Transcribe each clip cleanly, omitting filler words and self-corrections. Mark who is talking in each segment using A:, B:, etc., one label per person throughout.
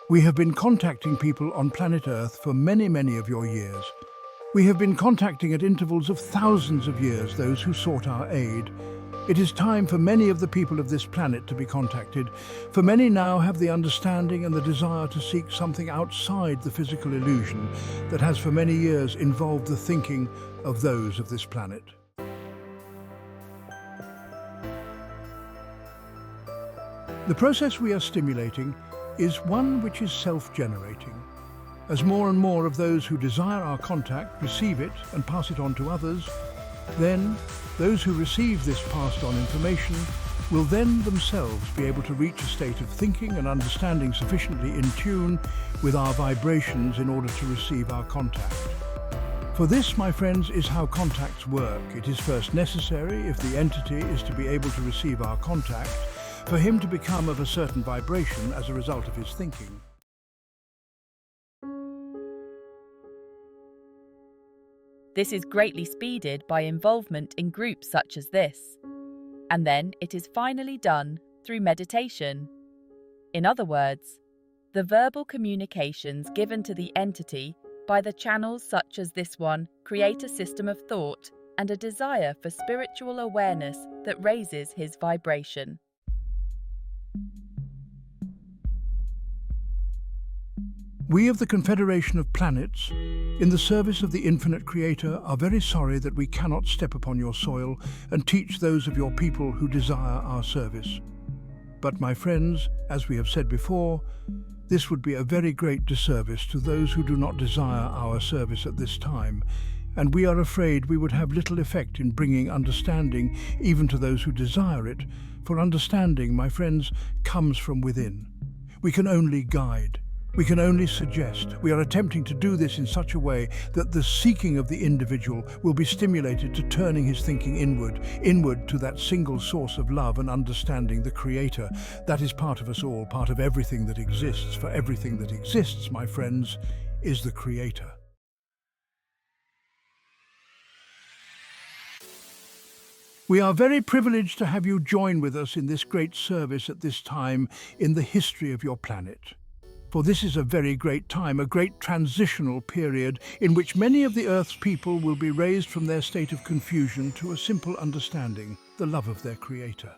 A: We have been contacting people on planet Earth for many, many of your years. We have been contacting at intervals of thousands of years those who sought our aid. It is time for many of the people of this planet to be contacted, for many now have the understanding and the desire to seek something outside the physical illusion that has for many years involved the thinking of those of this planet. The process we are stimulating is one which is self-generating. As more and more of those who desire our contact receive it and pass it on to others, then those who receive this passed on information will then themselves be able to reach a state of thinking and understanding sufficiently in tune with our vibrations in order to receive our contact. For this, my friends, is how contacts work. It is first necessary, if the entity is to be able to receive our contact, for him to become of a certain vibration as a result of his thinking.
B: This is greatly speeded by involvement in groups such as this, and then it is finally done through meditation. In other words, the verbal communications given to the entity by the channels such as this one create a system of thought and a desire for spiritual awareness that raises his vibration.
A: We of the Confederation of Planets, in the service of the infinite Creator, are very sorry that we cannot step upon your soil and teach those of your people who desire our service. But my friends, as we have said before, this would be a very great disservice to those who do not desire our service at this time, and we are afraid we would have little effect in bringing understanding even to those who desire it, for understanding, my friends, comes from within. We can only guide. We can only suggest. We are attempting to do this in such a way that the seeking of the individual will be stimulated to turning his thinking inward to that single source of love and understanding, the Creator. That is part of us all, part of everything that exists. For everything that exists, my friends, is the Creator. We are very privileged to have you join with us in this great service at this time in the history of your planet. For this is a very great time, a great transitional period in which many of the Earth's people will be raised from their state of confusion to a simple understanding, the love of their Creator.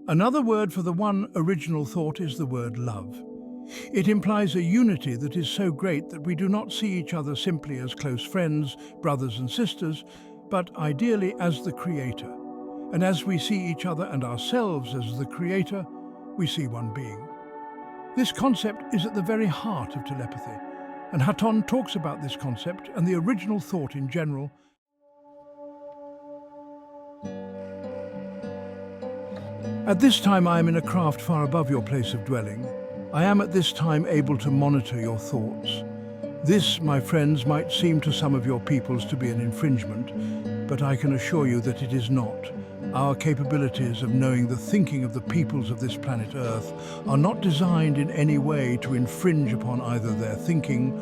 A: Another word for the one original thought is the word love. It implies a unity that is so great that we do not see each other simply as close friends, brothers and sisters, but ideally as the Creator. And as we see each other and ourselves as the Creator, we see one being. This concept is at the very heart of telepathy, and Hatonn talks about this concept and the original thought in general. At this time I am in a craft far above your place of dwelling. I am at this time able to monitor your thoughts. This, my friends, might seem to some of your peoples to be an infringement, but I can assure you that it is not. Our capabilities of knowing the thinking of the peoples of this planet Earth are not designed in any way to infringe upon either their thinking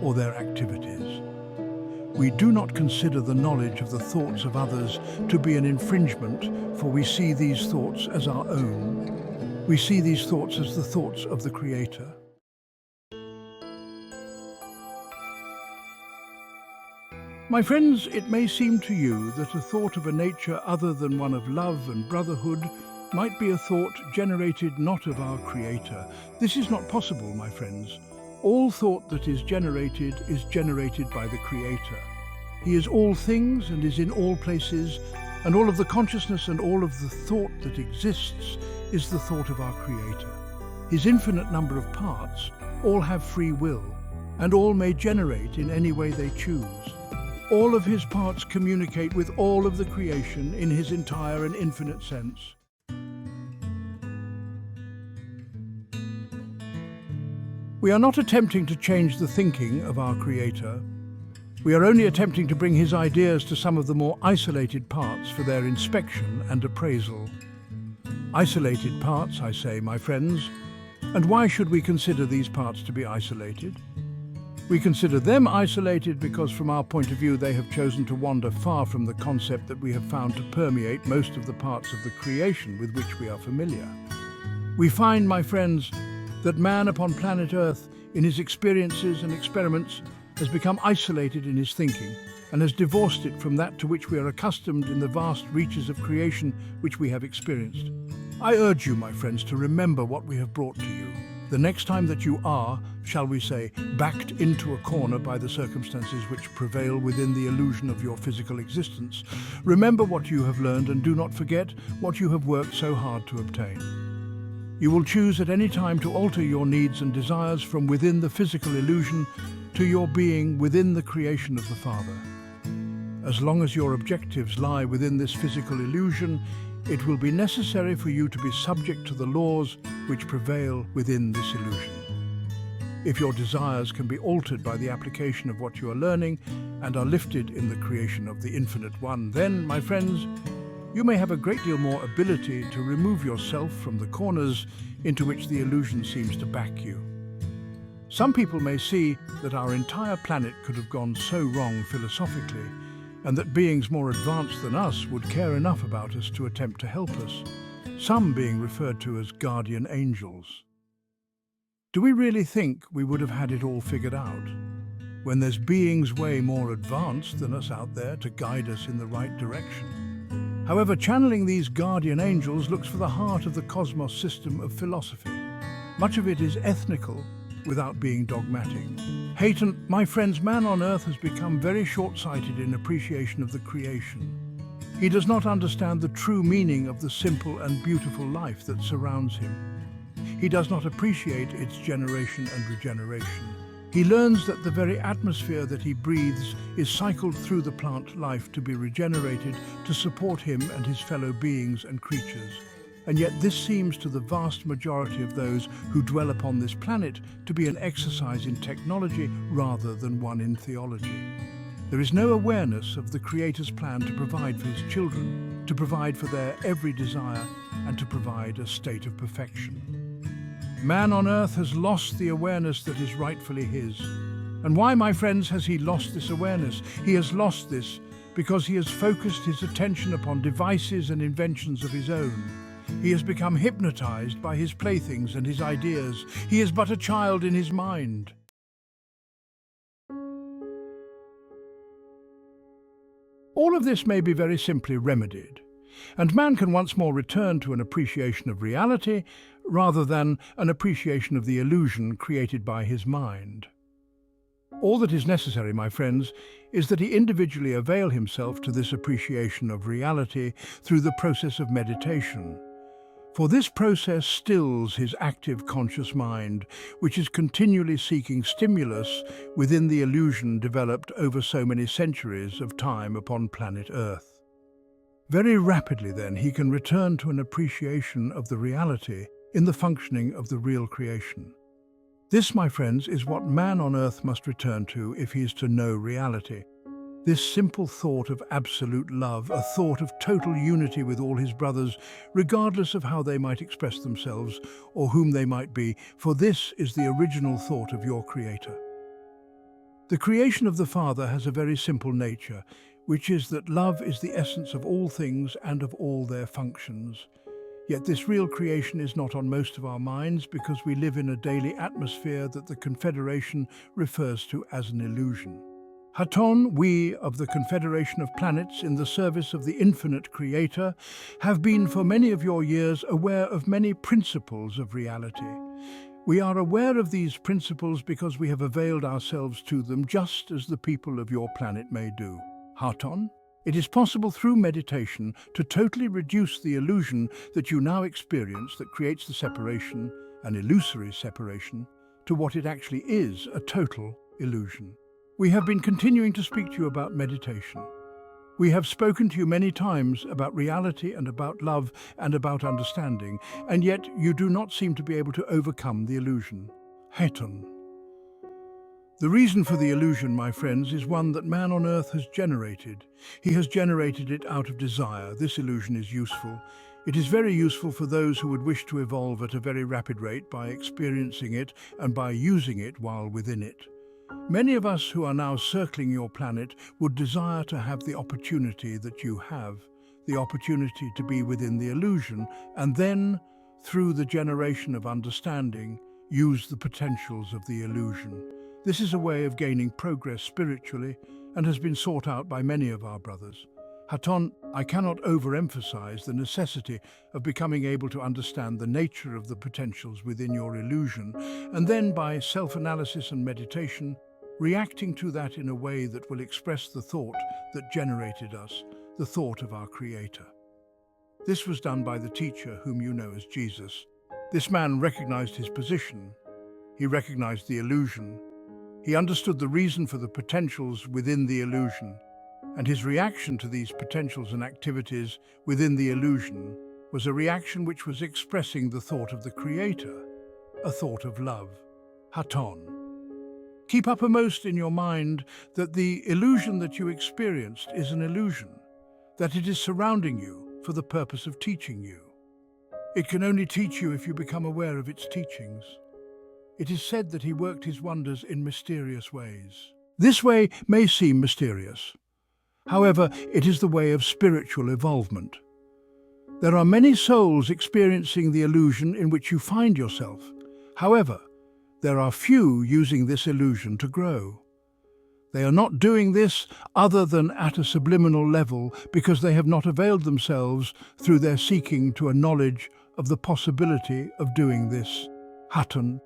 A: or their activities. We do not consider the knowledge of the thoughts of others to be an infringement, for we see these thoughts as our own. We see these thoughts as the thoughts of the Creator. My friends, it may seem to you that a thought of a nature other than one of love and brotherhood might be a thought generated not of our Creator. This is not possible, my friends. All thought that is generated by the Creator. He is all things and is in all places, and all of the consciousness and all of the thought that exists is the thought of our Creator. His infinite number of parts all have free will, and all may generate in any way they choose. All of his parts communicate with all of the creation in his entire and infinite sense. We are not attempting to change the thinking of our Creator. We are only attempting to bring his ideas to some of the more isolated parts for their inspection and appraisal. Isolated parts, I say, my friends. And why should we consider these parts to be isolated? We consider them isolated because from our point of view they have chosen to wander far from the concept that we have found to permeate most of the parts of the creation with which we are familiar. We find, my friends, that man upon planet Earth, in his experiences and experiments, has become isolated in his thinking and has divorced it from that to which we are accustomed in the vast reaches of creation which we have experienced. I urge you, my friends, to remember what we have brought to you. The next time that you are, shall we say, backed into a corner by the circumstances which prevail within the illusion of your physical existence, remember what you have learned and do not forget what you have worked so hard to obtain. You will choose at any time to alter your needs and desires from within the physical illusion to your being within the creation of the Father. As long as your objectives lie within this physical illusion, it will be necessary for you to be subject to the laws which prevail within this illusion. If your desires can be altered by the application of what you are learning and are lifted in the creation of the Infinite One, then, my friends, you may have a great deal more ability to remove yourself from the corners into which the illusion seems to back you. Some people may see that our entire planet could have gone so wrong philosophically, and that beings more advanced than us would care enough about us to attempt to help us, some being referred to as guardian angels. Do we really think we would have had it all figured out, when there's beings way more advanced than us out there to guide us in the right direction? However, channeling these guardian angels looks for the heart of the cosmos system of philosophy. Much of it is ethnical, without being dogmatic. Hatonn, my friends, man on Earth has become very short-sighted in appreciation of the creation. He does not understand the true meaning of the simple and beautiful life that surrounds him. He does not appreciate its generation and regeneration. He learns that the very atmosphere that he breathes is cycled through the plant life to be regenerated to support him and his fellow beings and creatures. And yet this seems to the vast majority of those who dwell upon this planet to be an exercise in technology rather than one in theology. There is no awareness of the Creator's plan to provide for his children, to provide for their every desire, and to provide a state of perfection. Man on Earth has lost the awareness that is rightfully his. And why, my friends, has he lost this awareness? He has lost this because he has focused his attention upon devices and inventions of his own. He has become hypnotized by his playthings and his ideas. He is but a child in his mind. All of this may be very simply remedied, and man can once more return to an appreciation of reality rather than an appreciation of the illusion created by his mind. All that is necessary, my friends, is that he individually avail himself to this appreciation of reality through the process of meditation. For this process stills his active conscious mind, which is continually seeking stimulus within the illusion developed over so many centuries of time upon planet Earth. Very rapidly, then, he can return to an appreciation of the reality in the functioning of the real creation. This, my friends, is what man on Earth must return to if he is to know reality. This simple thought of absolute love, a thought of total unity with all his brothers, regardless of how they might express themselves or whom they might be, for this is the original thought of your Creator. The creation of the Father has a very simple nature, which is that love is the essence of all things and of all their functions. Yet this real creation is not on most of our minds because we live in a daily atmosphere that the Confederation refers to as an illusion. Hatonn, we of the Confederation of Planets in the service of the infinite Creator, have been for many of your years aware of many principles of reality. We are aware of these principles because we have availed ourselves to them just as the people of your planet may do. Hatonn, it is possible through meditation to totally reduce the illusion that you now experience that creates the separation, an illusory separation, to what it actually is, a total illusion. We have been continuing to speak to you about meditation. We have spoken to you many times about reality and about love and about understanding, and yet you do not seem to be able to overcome the illusion. Hatonn. The reason for the illusion, my friends, is one that man on Earth has generated. He has generated it out of desire. This illusion is useful. It is very useful for those who would wish to evolve at a very rapid rate by experiencing it and by using it while within it. Many of us who are now circling your planet would desire to have the opportunity that you have, the opportunity to be within the illusion, and then, through the generation of understanding, use the potentials of the illusion. This is a way of gaining progress spiritually and has been sought out by many of our brothers. Hatonn, I cannot overemphasize the necessity of becoming able to understand the nature of the potentials within your illusion, and then by self-analysis and meditation, reacting to that in a way that will express the thought that generated us, the thought of our Creator. This was done by the teacher whom you know as Jesus. This man recognized his position. He recognized the illusion. He understood the reason for the potentials within the illusion, and his reaction to these potentials and activities within the illusion was a reaction which was expressing the thought of the Creator, a thought of love. Hatonn. Keep uppermost in your mind that the illusion that you experienced is an illusion, that it is surrounding you for the purpose of teaching you. It can only teach you if you become aware of its teachings. It is said that he worked his wonders in mysterious ways. This way may seem mysterious. However, it is the way of spiritual evolvement. There are many souls experiencing the illusion in which you find yourself. However, there are few using this illusion to grow. They are not doing this other than at a subliminal level because they have not availed themselves through their seeking to a knowledge of the possibility of doing this. Hatonn.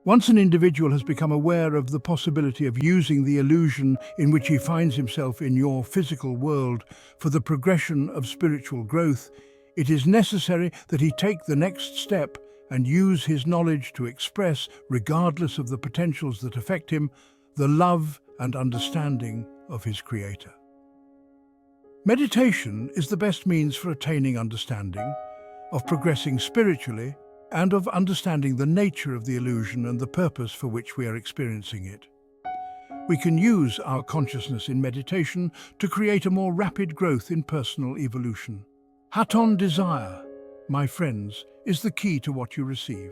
A: Once an individual has become aware of the possibility of using the illusion in which he finds himself in your physical world for the progression of spiritual growth, it is necessary that he take the next step and use his knowledge to express, regardless of the potentials that affect him, the love and understanding of his Creator. Meditation is the best means for attaining understanding, of progressing spiritually, and of understanding the nature of the illusion and the purpose for which we are experiencing it. We can use our consciousness in meditation to create a more rapid growth in personal evolution. Hatonn, desire, my friends, is the key to what you receive.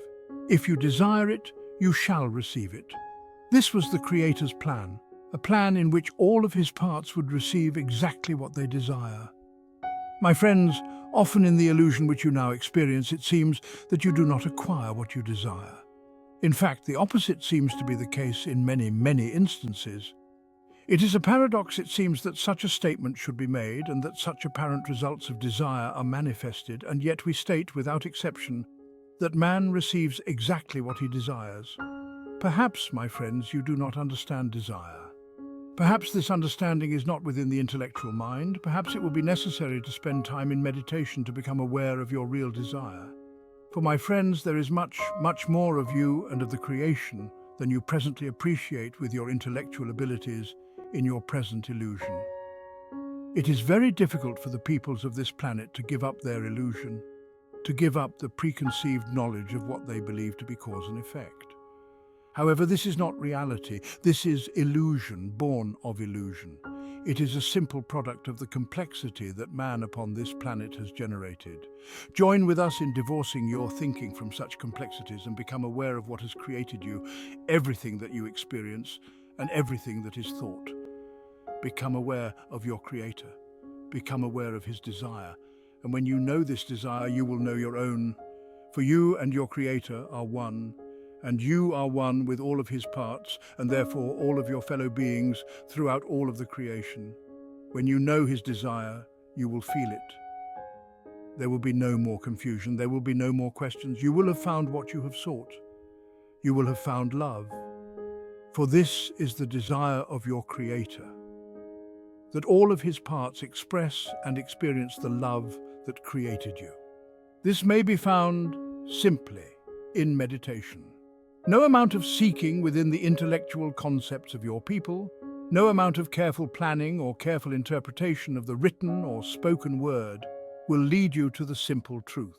A: If you desire it, you shall receive it. This was the Creator's plan, a plan in which all of his parts would receive exactly what they desire. My friends, often in the illusion which you now experience, it seems that you do not acquire what you desire. In fact, the opposite seems to be the case in many instances. It is a paradox, it seems, that such a statement should be made and that such apparent results of desire are manifested, and yet we state without exception that man receives exactly what he desires. Perhaps, my friends, you do not understand desire. Perhaps this understanding is not within the intellectual mind. Perhaps it will be necessary to spend time in meditation to become aware of your real desire. For my friends, there is much more of you and of the creation than you presently appreciate with your intellectual abilities in your present illusion. It is very difficult for the peoples of this planet to give up their illusion, to give up the preconceived knowledge of what they believe to be cause and effect. However, this is not reality. This is illusion, born of illusion. It is a simple product of the complexity that man upon this planet has generated. Join with us in divorcing your thinking from such complexities and become aware of what has created you, everything that you experience, and everything that is thought. Become aware of your Creator. Become aware of his desire. And when you know this desire, you will know your own. For you and your Creator are one. And you are one with all of his parts, and therefore all of your fellow beings throughout all of the creation. When you know his desire, you will feel it. There will be no more confusion. There will be no more questions. You will have found what you have sought. You will have found love. For this is the desire of your Creator, that all of his parts express and experience the love that created you. This may be found simply in meditation. No amount of seeking within the intellectual concepts of your people, no amount of careful planning or careful interpretation of the written or spoken word will lead you to the simple truth.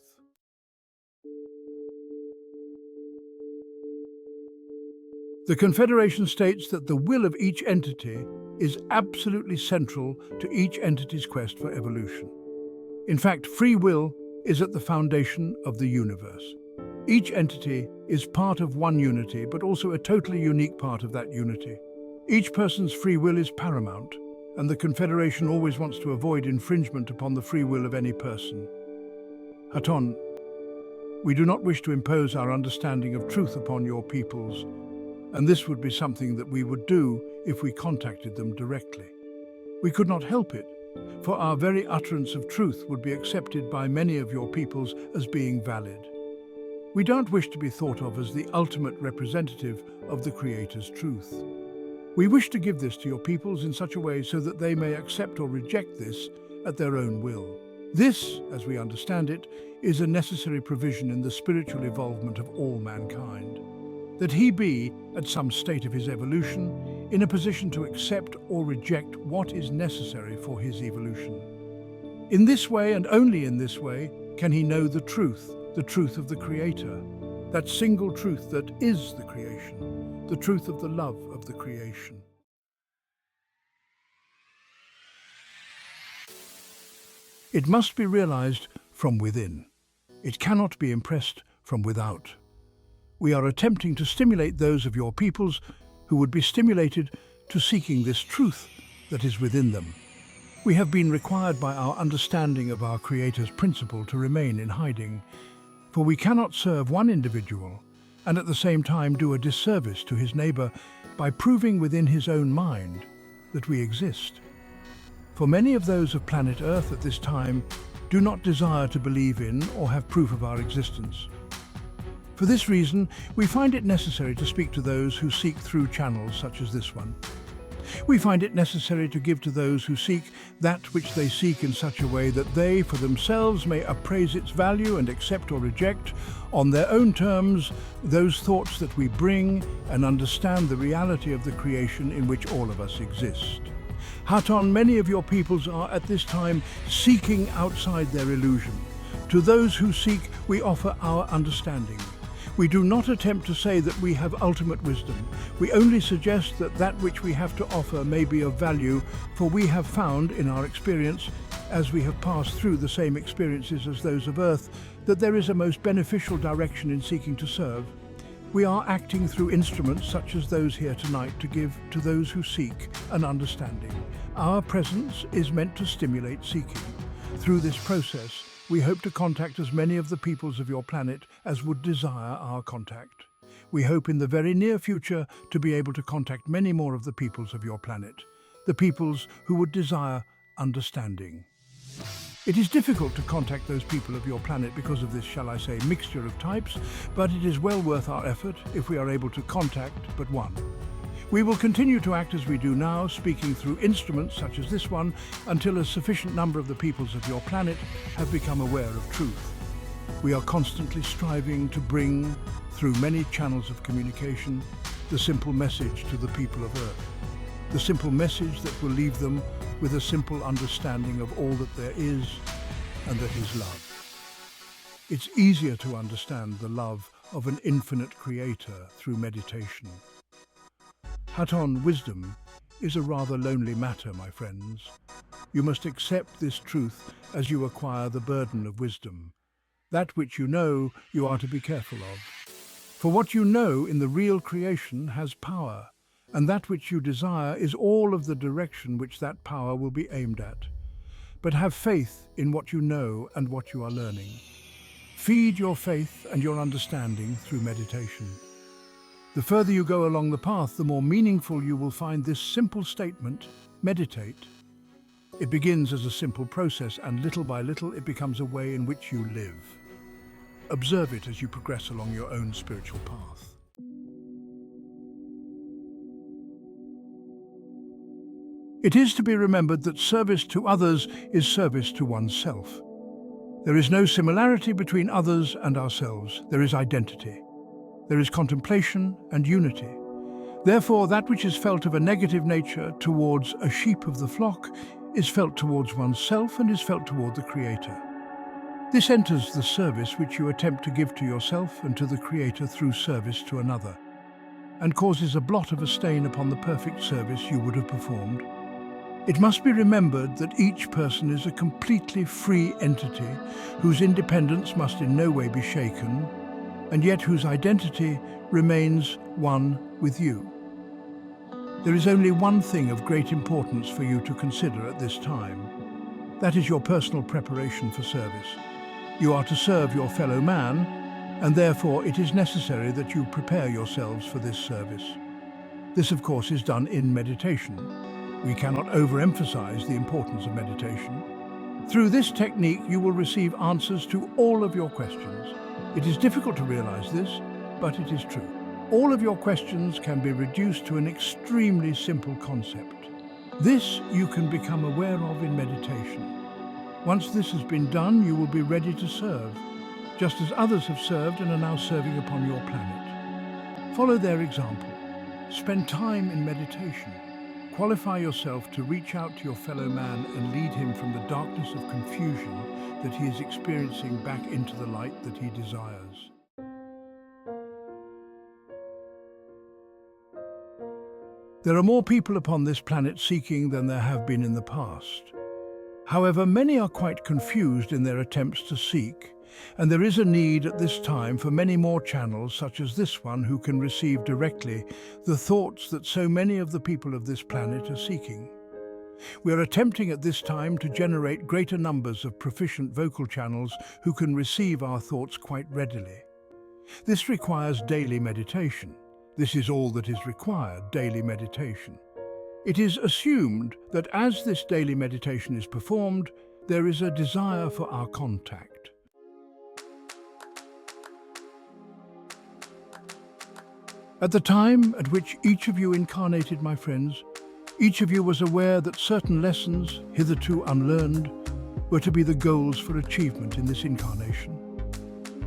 A: The Confederation states that the will of each entity is absolutely central to each entity's quest for evolution. In fact, free will is at the foundation of the universe. Each entity is part of one unity, but also a totally unique part of that unity. Each person's free will is paramount, and the Confederation always wants to avoid infringement upon the free will of any person. Hatonn, we do not wish to impose our understanding of truth upon your peoples, and this would be something that we would do if we contacted them directly. We could not help it, for our very utterance of truth would be accepted by many of your peoples as being valid. We don't wish to be thought of as the ultimate representative of the Creator's truth. We wish to give this to your peoples in such a way so that they may accept or reject this at their own will. This, as we understand it, is a necessary provision in the spiritual evolvement of all mankind. That he be, at some state of his evolution, in a position to accept or reject what is necessary for his evolution. In this way, and only in this way, can he know the truth of the Creator, that single truth that is the creation, the truth of the love of the creation. It must be realized from within. It cannot be impressed from without. We are attempting to stimulate those of your peoples who would be stimulated to seeking this truth that is within them. We have been required by our understanding of our Creator's principle to remain in hiding, for we cannot serve one individual and at the same time do a disservice to his neighbor by proving within his own mind that we exist. For many of those of planet Earth at this time do not desire to believe in or have proof of our existence. For this reason, we find it necessary to speak to those who seek through channels such as this one. We find it necessary to give to those who seek that which they seek in such a way that they, for themselves, may appraise its value and accept or reject, on their own terms, those thoughts that we bring and understand the reality of the creation in which all of us exist. Hatonn, many of your peoples are at this time seeking outside their illusion. To those who seek, we offer our understanding. We do not attempt to say that we have ultimate wisdom. We only suggest that that which we have to offer may be of value, for we have found in our experience, as we have passed through the same experiences as those of Earth, that there is a most beneficial direction in seeking to serve. We are acting through instruments such as those here tonight to give to those who seek an understanding. Our presence is meant to stimulate seeking. Through this process, we hope to contact as many of the peoples of your planet as would desire our contact. We hope in the very near future to be able to contact many more of the peoples of your planet, the peoples who would desire understanding. It is difficult to contact those people of your planet because of this, shall I say, mixture of types, but it is well worth our effort if we are able to contact but one. We will continue to act as we do now, speaking through instruments such as this one, until a sufficient number of the peoples of your planet have become aware of truth. We are constantly striving to bring, through many channels of communication, the simple message to the people of Earth. The simple message that will leave them with a simple understanding of all that there is and that is love. It's easier to understand the love of an infinite creator through meditation. Hatonn, wisdom is a rather lonely matter, my friends. You must accept this truth as you acquire the burden of wisdom. That which you know, you are to be careful of. For what you know in the real creation has power, and that which you desire is all of the direction which that power will be aimed at. But have faith in what you know and what you are learning. Feed your faith and your understanding through meditation. The further you go along the path, the more meaningful you will find this simple statement, meditate. It begins as a simple process, and little by little it becomes a way in which you live. Observe it as you progress along your own spiritual path. It is to be remembered that service to others is service to oneself. There is no similarity between others and ourselves. There is identity. There is contemplation and unity. Therefore, that which is felt of a negative nature towards a sheep of the flock is felt towards oneself and is felt toward the Creator. This enters the service which you attempt to give to yourself and to the Creator through service to another, and causes a blot of a stain upon the perfect service you would have performed. It must be remembered that each person is a completely free entity whose independence must in no way be shaken, and yet whose identity remains one with you. There is only one thing of great importance for you to consider at this time. That is your personal preparation for service. You are to serve your fellow man, and therefore it is necessary that you prepare yourselves for this service. This, of course, is done in meditation. We cannot overemphasize the importance of meditation. Through this technique, you will receive answers to all of your questions. It is difficult to realize this, but it is true. All of your questions can be reduced to an extremely simple concept. This you can become aware of in meditation. Once this has been done, you will be ready to serve, just as others have served and are now serving upon your planet. Follow their example. Spend time in meditation. Qualify yourself to reach out to your fellow man and lead him from the darkness of confusion that he is experiencing back into the light that he desires. There are more people upon this planet seeking than there have been in the past. However, many are quite confused in their attempts to seek, and there is a need at this time for many more channels such as this one who can receive directly the thoughts that so many of the people of this planet are seeking. We are attempting at this time to generate greater numbers of proficient vocal channels who can receive our thoughts quite readily. This requires daily meditation. This is all that is required, daily meditation. It is assumed that as this daily meditation is performed, there is a desire for our contact. At the time at which each of you incarnated, my friends, each of you was aware that certain lessons, hitherto unlearned, were to be the goals for achievement in this incarnation.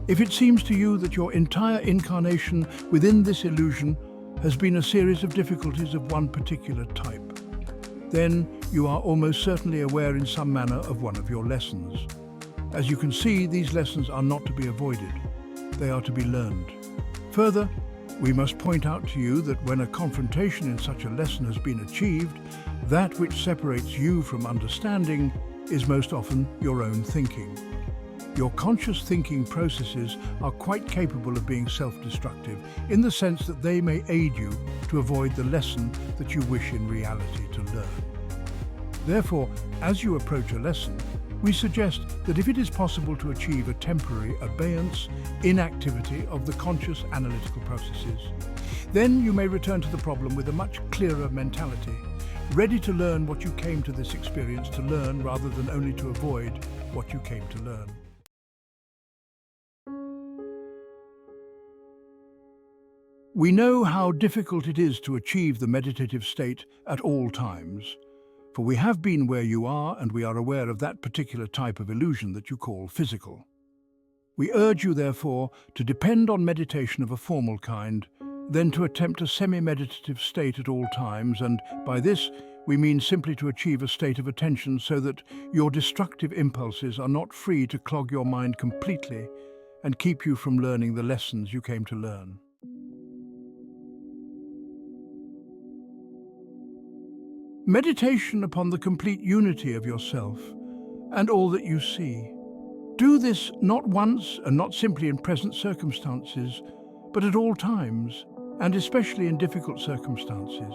A: If it seems to you that your entire incarnation within this illusion has been a series of difficulties of one particular type, then you are almost certainly aware in some manner of one of your lessons. As you can see, these lessons are not to be avoided. They are to be learned. Further, we must point out to you that when a confrontation in such a lesson has been achieved, that which separates you from understanding is most often your own thinking. Your conscious thinking processes are quite capable of being self-destructive in the sense that they may aid you to avoid the lesson that you wish in reality to learn. Therefore, as you approach a lesson, we suggest that if it is possible to achieve a temporary abeyance, inactivity of the conscious analytical processes, then you may return to the problem with a much clearer mentality, ready to learn what you came to this experience to learn rather than only to avoid what you came to learn. We know how difficult it is to achieve the meditative state at all times, for we have been where you are and we are aware of that particular type of illusion that you call physical. We urge you, therefore, to depend on meditation of a formal kind, then to attempt a semi-meditative state at all times, and by this we mean simply to achieve a state of attention so that your destructive impulses are not free to clog your mind completely and keep you from learning the lessons you came to learn. Meditation upon the complete unity of yourself and all that you see. Do this not once and not simply in present circumstances, but at all times, and especially in difficult circumstances.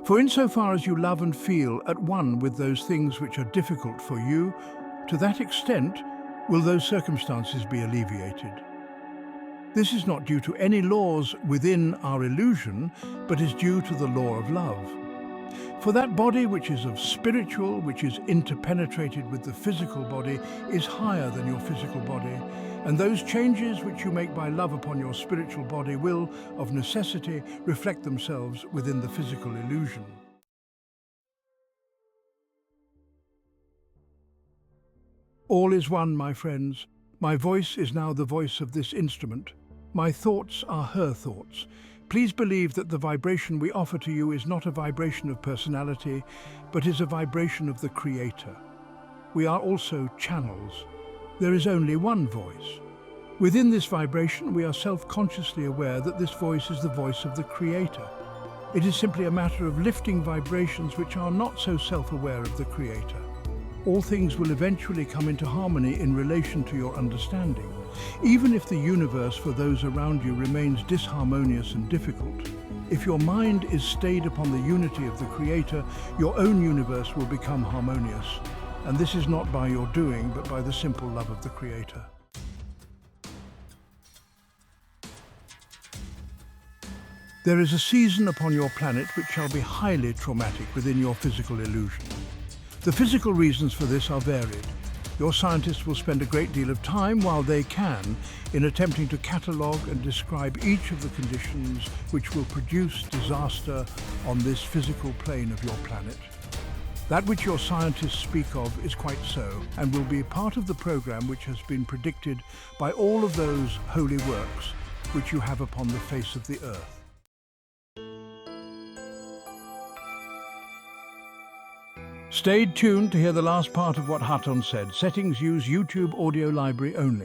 A: For insofar as you love and feel at one with those things which are difficult for you, to that extent will those circumstances be alleviated. This is not due to any laws within our illusion, but is due to the law of love. For that body which is of spiritual, which is interpenetrated with the physical body, is higher than your physical body, and those changes which you make by love upon your spiritual body will, of necessity, reflect themselves within the physical illusion. All is one, my friends. My voice is now the voice of this instrument. My thoughts are her thoughts. Please believe that the vibration we offer to you is not a vibration of personality, but is a vibration of the Creator. We are also channels. There is only one voice. Within this vibration, we are self-consciously aware that this voice is the voice of the Creator. It is simply a matter of lifting vibrations which are not so self-aware of the Creator. all things will eventually come into harmony in relation to your understanding. Even if the universe for those around you remains disharmonious and difficult, if your mind is stayed upon the unity of the Creator, your own universe will become harmonious. And this is not by your doing, but by the simple love of the Creator. There is a season upon your planet which shall be highly traumatic within your physical illusion. The physical reasons for this are varied. Your scientists will spend a great deal of time, while they can, in attempting to catalogue and describe each of the conditions which will produce disaster on this physical plane of your planet. That which your scientists speak of is quite so, and will be part of the program which has been predicted by all of those holy works which you have upon the face of the earth. Stay tuned to hear the last part of what Hatonn said. Settings use YouTube audio library only.